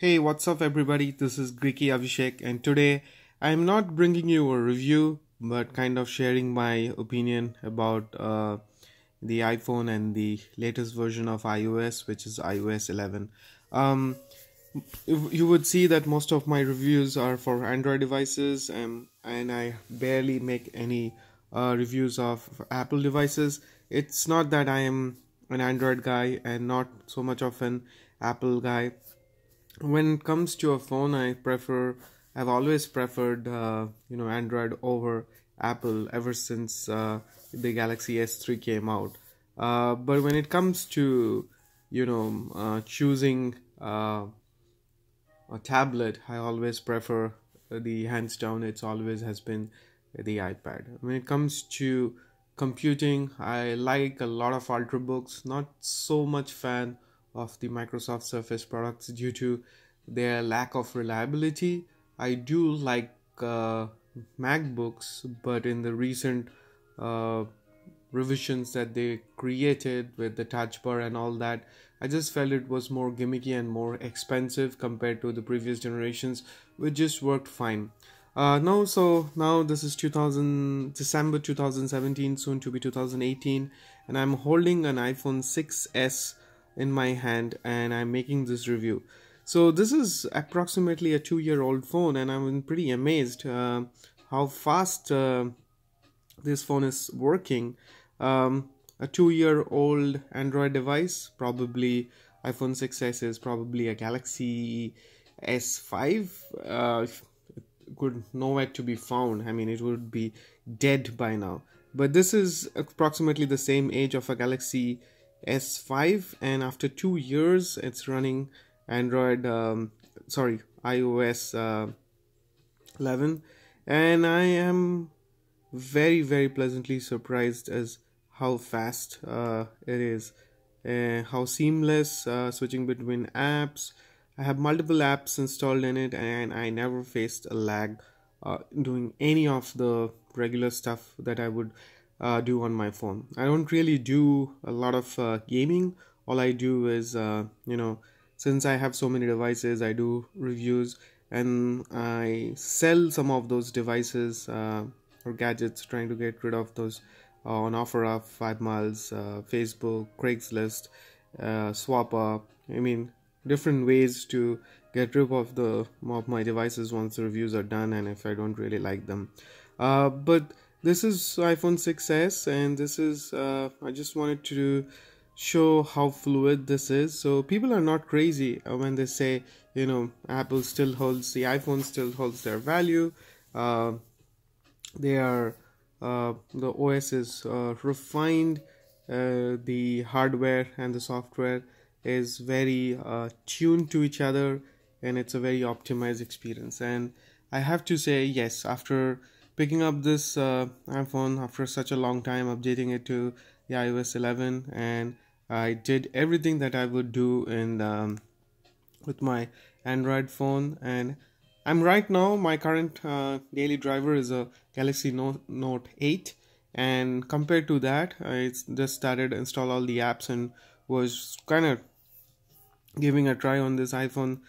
Hey, what's up, everybody? This is Greeky Abhishek, and today I'm not bringing you a review but kind of sharing my opinion about the iPhone and the latest version of iOS, which is iOS 11. Um, you would see that most of my reviews are for Android devices, and I barely make any reviews of Apple devices. It's not that I am an Android guy and not so much of an Apple guy. When it comes to a phone, I've always preferred Android over Apple ever since the Galaxy S3 came out. But when it comes to choosing a tablet, I always prefer the hands down. It's always has been the iPad. When it comes to computing, I like a lot of Ultrabooks. Not so much fan of the Microsoft Surface products due to their lack of reliability. I do like MacBooks, but in the recent uh, revisions that they created with the touch bar and all that, I just felt it was more gimmicky and more expensive compared to the previous generations, which just worked fine. Now this is 2000 December 2017, soon to be 2018, and I'm holding an iPhone 6s in my hand, and I'm making this review. So this is approximately a 2-year-old phone, and I'm pretty amazed how fast this phone is working. A 2-year-old Android device, probably iPhone 6s is probably a Galaxy S5. Could nowhere to be found. I mean, it would be dead by now. But this is approximately the same age of a Galaxy S5, and after 2 years, it's running iOS 11, and I am very pleasantly surprised as how fast it is, how seamless switching between apps. I have multiple apps installed in it, and I never faced a lag doing any of the regular stuff that I would do on my phone. I don't really do a lot of gaming. All I do is since I have so many devices, I do reviews, and I sell some of those devices or gadgets, trying to get rid of those on OfferUp, 5 Miles, Facebook, Craigslist, SwapUp. I mean, different ways to get rid of my devices once the reviews are done, and if I don't really like them. But this is iPhone 6s, and this is I just wanted to show how fluid this is. So people are not crazy when they say, Apple still holds, the iPhone still holds their value. They are The OS is refined, the hardware and the software is very tuned to each other, and it's a very optimized experience. And I have to say, yes, after picking up this iPhone after such a long time, updating it to the iOS 11, and I did everything that I would do in with my Android phone. And I'm right now, my current daily driver is a Galaxy Note 8, and compared to that, I just started install all the apps and was kind of giving a try on this iPhone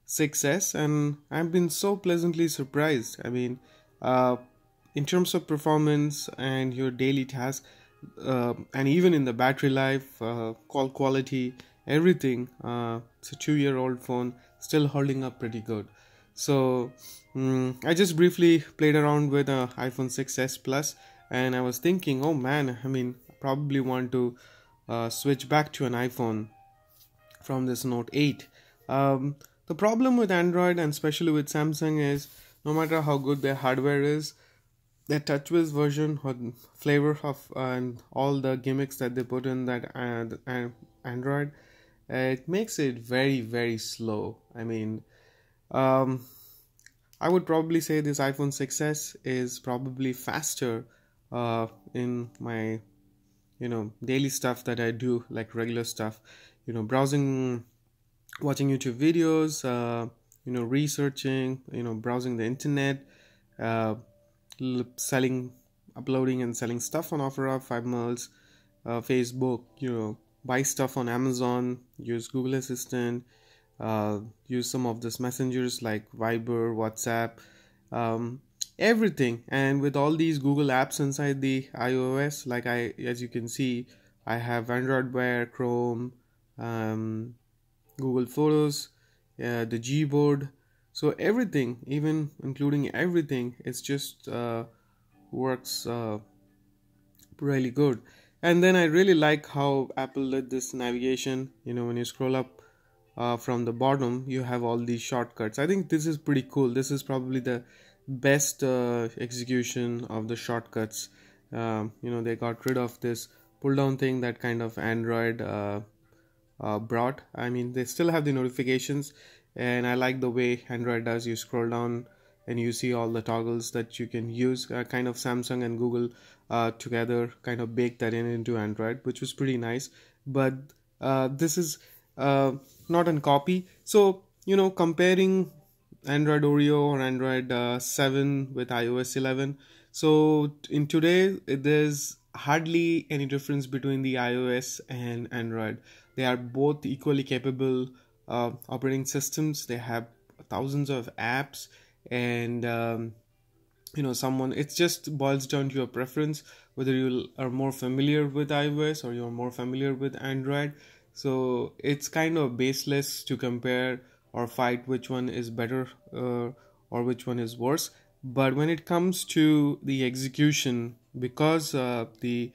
6s, and I've been so pleasantly surprised. I mean, in terms of performance and your daily task, and even in the battery life, call quality, everything, it's a 2-year-old phone still holding up pretty good. So I just briefly played around with iPhone 6s Plus, and I was thinking, oh man, I mean, I probably want to switch back to an iPhone from this Note 8. The problem with Android, and especially with Samsung, is no matter how good their hardware is, their TouchWiz version or flavor of and all the gimmicks that they put in that Android, it makes it very slow. I mean, I would probably say this iPhone 6s is probably faster in my daily stuff that I do, like regular stuff, browsing, watching YouTube videos, researching, browsing the internet, uh, selling, uploading and selling stuff on OfferUp, 5 Miles, Facebook, buy stuff on Amazon, use Google Assistant, use some of these messengers like Viber, WhatsApp, um, everything. And with all these Google apps inside the iOS, like as you can see, I have Android Wear, Chrome, um, Google Photos, the Gboard. So everything, even including everything, it's just works really good. And then I really like how Apple did this navigation. When you scroll up from the bottom, you have all these shortcuts. I think this is pretty cool. This is probably the best execution of the shortcuts. They got rid of this pull down thing that kind of Android brought. I mean, they still have the notifications, and I like the way Android does. You scroll down and you see all the toggles that you can use. Kind of Samsung and Google together kind of baked that into Android, which was pretty nice. But this is not a copy. So comparing Android Oreo or Android 7 with iOS 11. So in today, there's hardly any difference between the iOS and Android. They are both equally capable operating systems. They have thousands of apps, and someone, it just boils down to your preference, whether you are more familiar with iOS or you're more familiar with Android. So it's kind of baseless to compare or fight which one is better or which one is worse. But when it comes to the execution, because the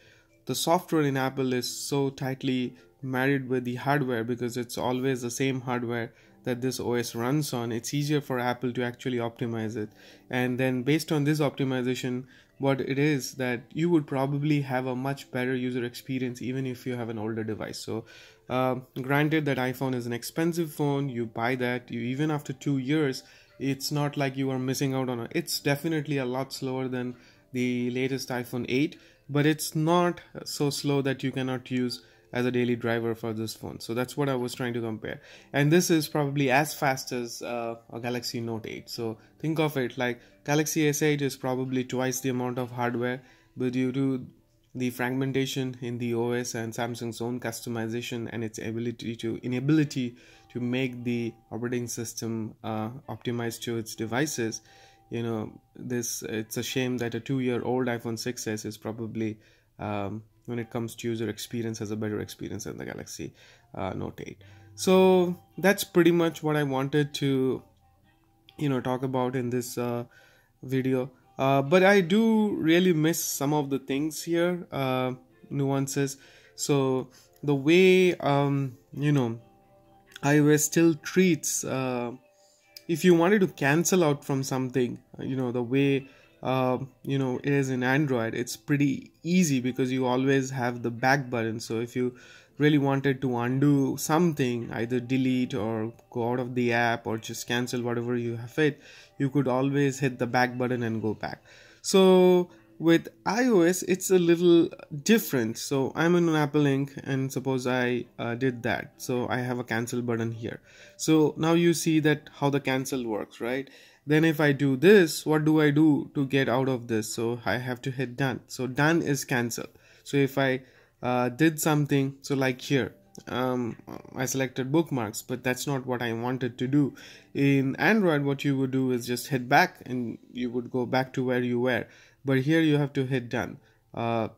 software in Apple is so tightly married with the hardware, because it's always the same hardware that this OS runs on, it's easier for Apple to actually optimize it. And then based on this optimization, what it is that you would probably have a much better user experience even if you have an older device. So granted that iPhone is an expensive phone, you buy that, you even after 2 years, it's not like you are missing out on it. It's definitely a lot slower than the latest iPhone 8, but it's not so slow that you cannot use as a daily driver for this phone. So that's what I was trying to compare. And this is probably as fast as a Galaxy Note 8. So think of it like Galaxy S8 is probably twice the amount of hardware, but due to the fragmentation in the OS and Samsung's own customization and its inability to make the operating system optimized to its devices, it's a shame that a 2-year-old iPhone 6s is probably when it comes to user experience has a better experience than the Galaxy Note 8. So that's pretty much what I wanted to talk about in this video. But I do really miss some of the things here, nuances. So the way iOS still treats if you wanted to cancel out from something, the way it is in Android, it's pretty easy because you always have the back button. So if you really wanted to undo something, either delete or go out of the app or just cancel whatever you have it, you could always hit the back button and go back. So with iOS, it's a little different. So I'm in an Apple Inc. and suppose I did that. So I have a cancel button here. So now you see that how the cancel works, right? Then if I do this, what do I do to get out of this? So I have to hit done. So done is cancel. So if I did something, so like here, I selected bookmarks, but that's not what I wanted to do. In Android, what you would do is just hit back and you would go back to where you were. But here you have to hit done.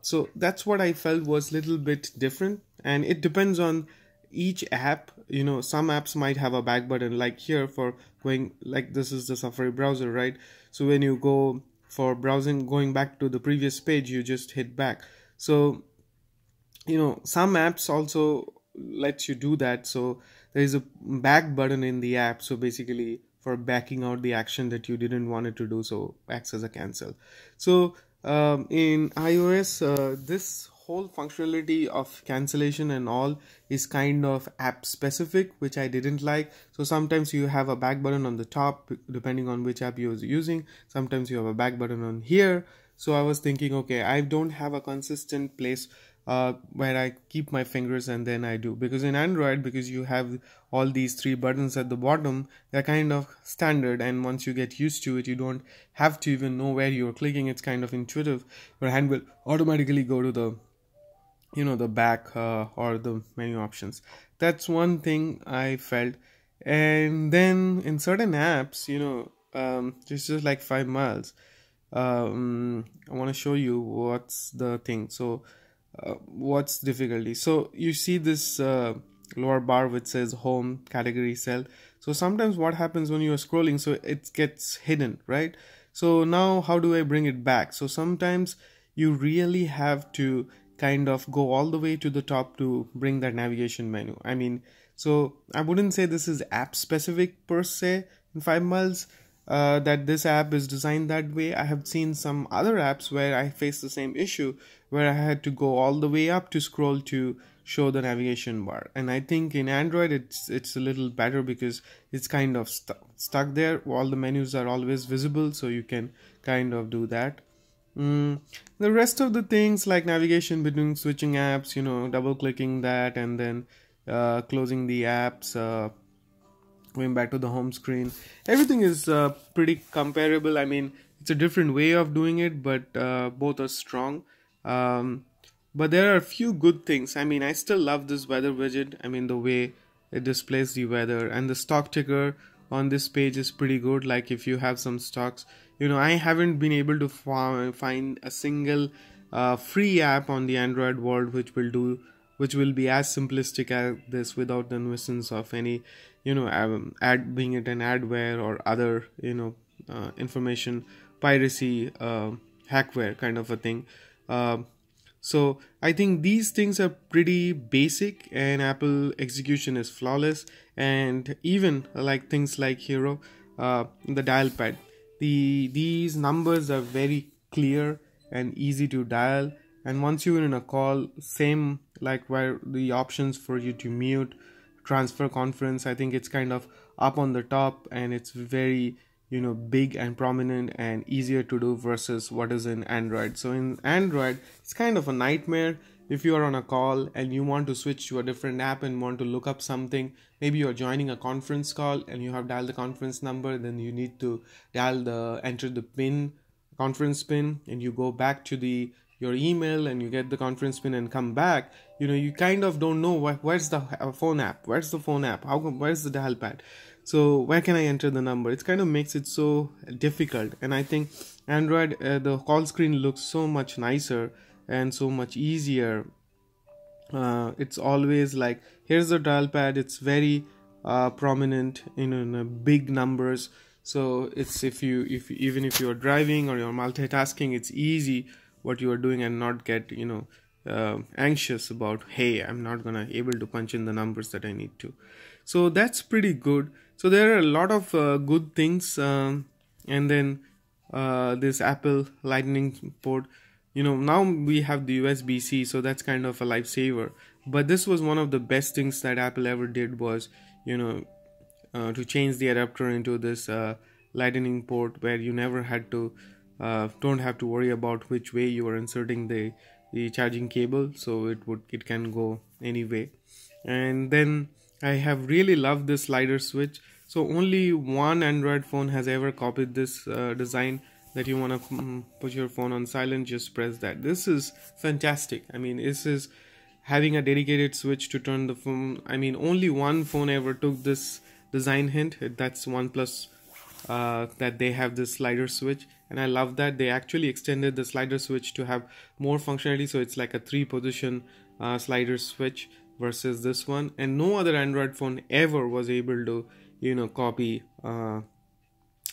So that's what I felt was a little bit different, and it depends on each app. Some apps might have a back button, like here for going, like this is the Safari browser, right? So when you go for browsing, going back to the previous page, you just hit back. So some apps also lets you do that. So there is a back button in the app, so basically for backing out the action that you didn't want it to do, so acts as a cancel. So in iOS, this whole functionality of cancellation and all is kind of app specific, which I didn't like. So sometimes you have a back button on the top depending on which app you're using, sometimes you have a back button on here. So I was thinking, okay, I don't have a consistent place where I keep my fingers and then I do, because in Android, because you have all these 3 buttons at the bottom, they're kind of standard, and once you get used to it, you don't have to even know where you're clicking. It's kind of intuitive. Your hand will automatically go to the the back or the menu options. That's one thing I felt. And then in certain apps, just like 5 miles, I want to show you what's the thing. So what's difficulty? So you see this lower bar which says home category cell. So sometimes what happens when you're scrolling, so it gets hidden, right? So now how do I bring it back? So sometimes you really have to kind of go all the way to the top to bring that navigation menu. I mean, so I wouldn't say this is app specific per se in 5 miles, that this app is designed that way. I have seen some other apps where I faced the same issue, where I had to go all the way up to scroll to show the navigation bar. And I think in Android it's a little better because it's kind of stuck there. All the menus are always visible, so you can kind of do that. The rest of the things like navigation between switching apps, double clicking that and then closing the apps, going back to the home screen, everything is pretty comparable. I mean, it's a different way of doing it, but both are strong. um, but there are a few good things. I mean, I still love this weather widget. I mean, the way it displays the weather, and the stock ticker on this page is pretty good. Like if you have some stocks, I haven't been able to find a single free app on the Android world which will be as simplistic as this without the nuisance of any ad, being it an adware or other information piracy, hackware kind of a thing. So I think these things are pretty basic, and Apple execution is flawless. And even like things like Hero, the dial pad, these numbers are very clear and easy to dial. And once you're in a call, same like where the options for you to mute, transfer, conference, I think it's kind of up on the top, and it's very big and prominent and easier to do versus what is in Android. So in Android, it's kind of a nightmare if you are on a call and you want to switch to a different app and want to look up something. Maybe you're joining a conference call and you have dialed the conference number, then you need to enter the conference pin, and you go back to your email and you get the conference pin and come back. You kind of don't know where's the phone app, where's the dial pad, so where can I enter the number? It kind of makes it so difficult. And I think Android, the call screen looks so much nicer and so much easier. It's always like, here's the dial pad, it's very prominent in big numbers. So it's even if you're driving or you're multitasking, it's easy what you are doing and not get anxious about, hey, I'm not gonna able to punch in the numbers that I need to. So that's pretty good. So there are a lot of good things. And then this Apple Lightning port, now we have the USB-C, so that's kind of a lifesaver. But this was one of the best things that Apple ever did, was to change the adapter into this Lightning port, where you never had to don't have to worry about which way you are inserting the charging cable. So it can go any way. And then I have really loved this slider switch. So only one Android phone has ever copied this design, that you want to put your phone on silent, just press that. This is fantastic. I mean, this is having a dedicated switch to turn the phone. I mean, only one phone ever took this design hint. That's OnePlus, that they have this slider switch, and I love that they actually extended the slider switch to have more functionality. So it's like a 3-position slider switch versus this one, and no other Android phone ever was able to copy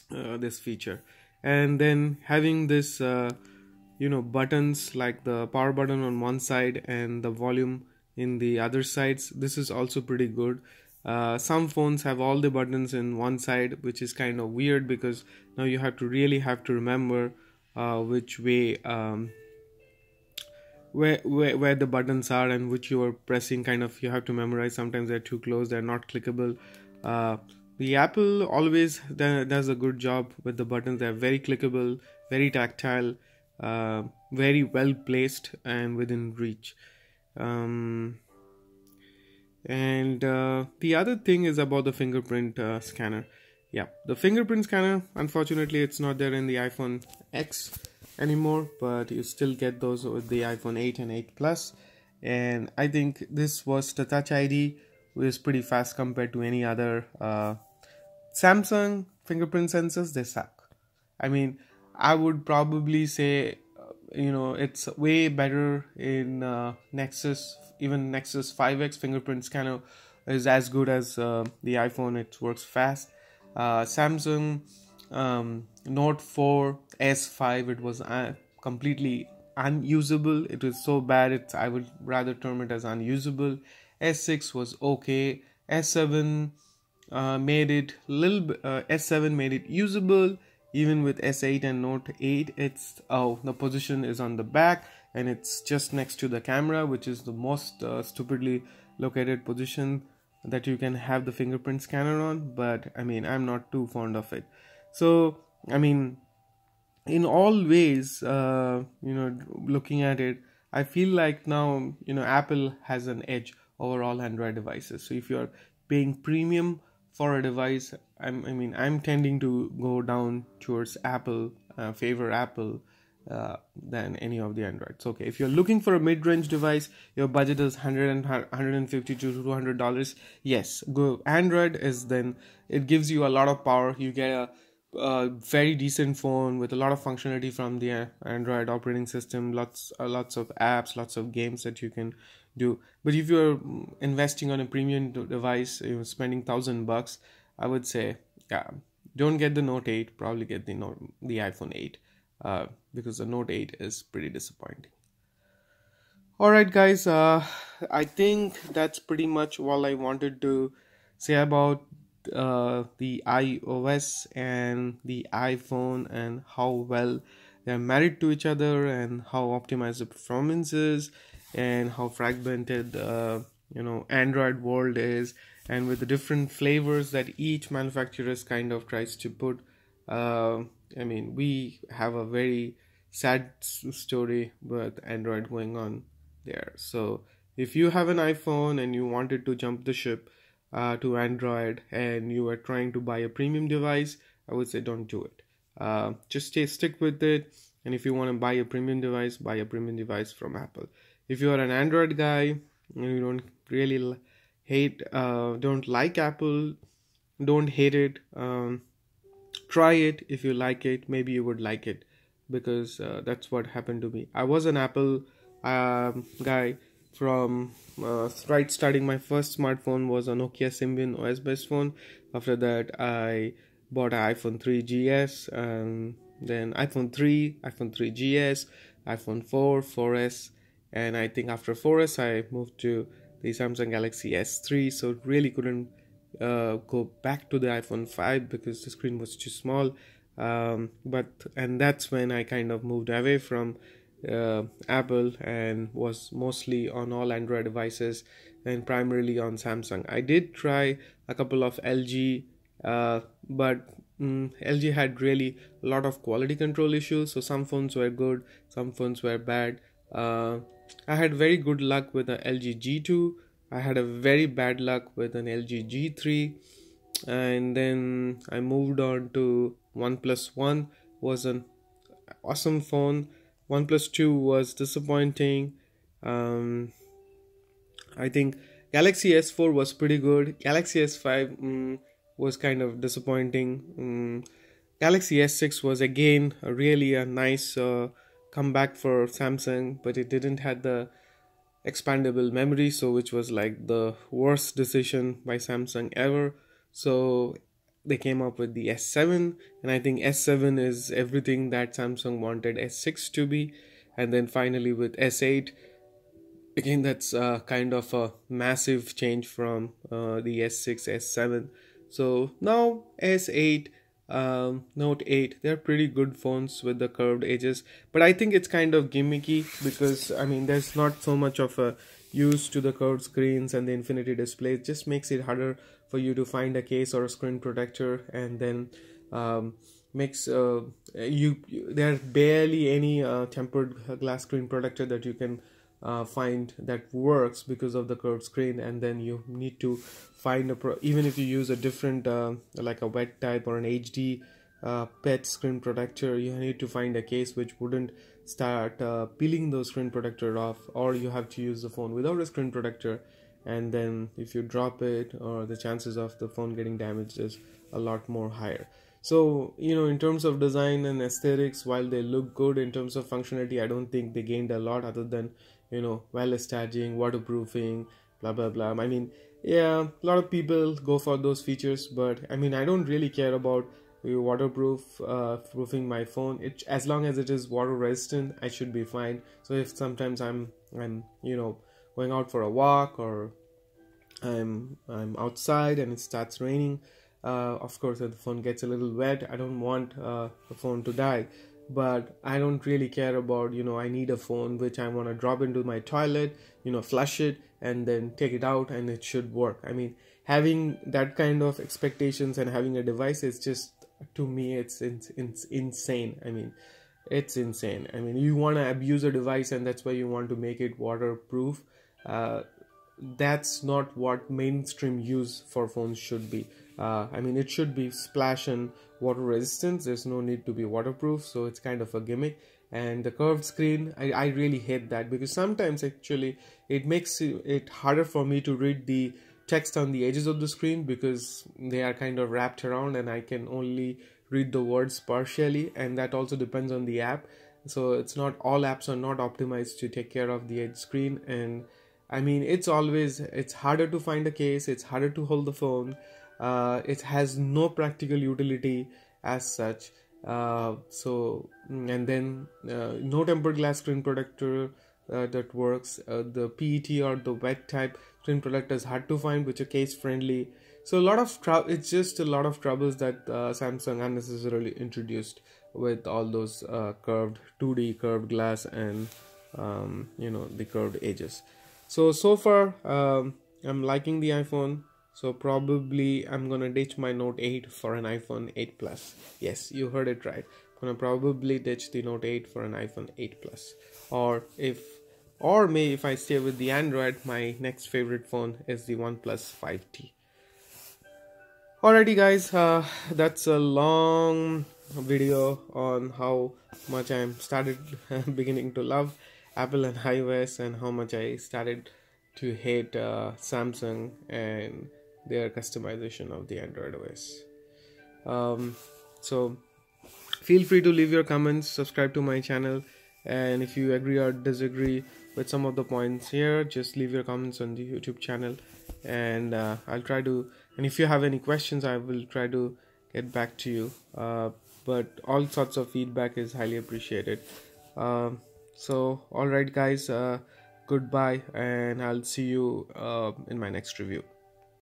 this feature. And then having this buttons like the power button on one side and the volume in the other sides, this is also pretty good. Some phones have all the buttons in one side, which is kind of weird, because now you really have to remember which way where the buttons are and which you are pressing. Kind of you have to memorize. Sometimes they're too close, they're not clickable. The Apple always does a good job with the buttons. They're very clickable, very tactile, very well placed and within reach. And the other thing is about the fingerprint scanner. Yeah, the fingerprint scanner, unfortunately it's not there in the iPhone X anymore, but you still get those with the iPhone 8 and 8 Plus. And I think this was the Touch ID is pretty fast compared to any other Samsung fingerprint sensors. They suck. I mean, I would probably say, it's way better in Nexus. Even Nexus 5X fingerprint scanner is as good as the iPhone. It works fast. Samsung Note 4 S5, it was completely unusable. It was so bad, I would rather term it as unusable. S6 was okay. S7 made it S7 made it usable. Even with S8 and Note 8, the position is on the back and it's just next to the camera, which is the most stupidly located position that you can have the fingerprint scanner on. But I mean, I'm not too fond of it. So I mean, in all ways, looking at it, I feel like now, Apple has an edge over all Android devices. So if you're paying premium for a device, I'm tending to go down towards Apple, favor Apple than any of the Androids. Okay, if you're looking for a mid-range device, your budget is $150 to $200. Yes, go Android. It gives you a lot of power. You get a very decent phone with a lot of functionality from the Android operating system, lots of apps, lots of games that you can do. But if you're investing on a premium device, you're spending $1,000, I would say, don't get the Note 8. Probably get the iPhone 8, because the Note 8 is pretty disappointing. Alright guys, I think that's pretty much all I wanted to say about the iOS and the iPhone, and how well they're married to each other, and how optimized the performance is, and how fragmented Android world is, and with the different flavors that each manufacturer kind of tries to put. We have a very sad story with Android going on there. So if you have an iPhone and you wanted to jump the ship to Android, and you are trying to buy a premium device, I would say don't do it. Just stick with it. And if you want to buy a premium device, buy a premium device from Apple. If you are an Android guy and you don't really don't like Apple, don't hate it. Try it. If you like it, maybe you would like it, because that's what happened to me. I was an Apple guy from starting. My first smartphone was a Nokia Symbian OS based phone. After that, I bought an iPhone 3GS, and then iPhone 3, iPhone 3GS, iPhone 4, 4S, and I think after 4S I moved to the Samsung Galaxy S3. So really couldn't go back to the iPhone 5 because the screen was too small. And that's when I kind of moved away from Apple and was mostly on all Android devices and primarily on Samsung. I did try a couple of LG, but LG had really a lot of quality control issues. So some phones were good, some phones were bad. I had very good luck with the LG G2. I had a very bad luck with an LG G3, and then I moved on to OnePlus One. Was an awesome phone. OnePlus 2 was disappointing. I think Galaxy S4 was pretty good. Galaxy S5 was kind of disappointing. Galaxy S6 was again really a nice comeback for Samsung, but it didn't have the expandable memory, so which was like the worst decision by Samsung ever. So they came up with the S7, and I think S7 is everything that Samsung wanted S6 to be. And then finally with S8, again that's kind of a massive change from the S6, S7. So now S8, Note 8, they're pretty good phones with the curved edges, but I think it's kind of gimmicky because there's not so much of a use to the curved screens and the infinity display. It just makes it harder for you to find a case or a screen protector, and then makes there are barely any tempered glass screen protector that you can find that works because of the curved screen. And then you need to find even if you use a different like a wet type or an HD PET screen protector, you need to find a case which wouldn't start peeling the screen protector off, or you have to use the phone without a screen protector, and then if you drop it, or the chances of the phone getting damaged is a lot more higher. So in terms of design and aesthetics, while they look good, in terms of functionality I don't think they gained a lot, other than wireless charging, waterproofing, blah blah blah. I mean, yeah, a lot of people go for those features, but I mean, I don't really care about proofing my phone. As long as it is water resistant, I should be fine. So if sometimes I'm going out for a walk, or I'm outside and it starts raining, of course if the phone gets a little wet, I don't want the phone to die. But I don't really care about, I need a phone which I want to drop into my toilet, flush it and then take it out and it should work. I mean, having that kind of expectations and having a device is just, to me, it's insane. I mean, it's insane. I mean, you want to abuse a device and that's why you want to make it waterproof. That's not what mainstream use for phones should be. I mean, it should be splash and water resistance. There's no need to be waterproof, so it's kind of a gimmick. And the curved screen, I really hate that, because sometimes actually it makes it harder for me to read the text on the edges of the screen, because they are kind of wrapped around and I can only read the words partially, and that also depends on the app. So it's not all apps are not optimized to take care of the edge screen. And I mean, it's harder to find a case, it's harder to hold the phone. It has no practical utility as such. And then no tempered glass screen protector that works. The PET or the wet type screen protector is hard to find, which are case friendly. So it's just a lot of troubles that Samsung unnecessarily introduced with all those curved 2D curved glass and the curved edges. So far I'm liking the iPhone. So probably I'm gonna ditch my Note 8 for an iPhone 8 Plus. Yes, you heard it right. I'm gonna probably ditch the Note 8 for an iPhone 8 Plus. Or maybe if I stay with the Android, my next favorite phone is the OnePlus 5T. Alrighty guys, that's a long video on how much I'm started beginning to love Apple and iOS, and how much I started to hate Samsung and their customization of the Android OS. So feel free to leave your comments, subscribe to my channel, and if you agree or disagree with some of the points here, just leave your comments on the YouTube channel, and I'll try to, and if you have any questions, I will try to get back to you. But all sorts of feedback is highly appreciated. So alright guys, goodbye, and I'll see you in my next review.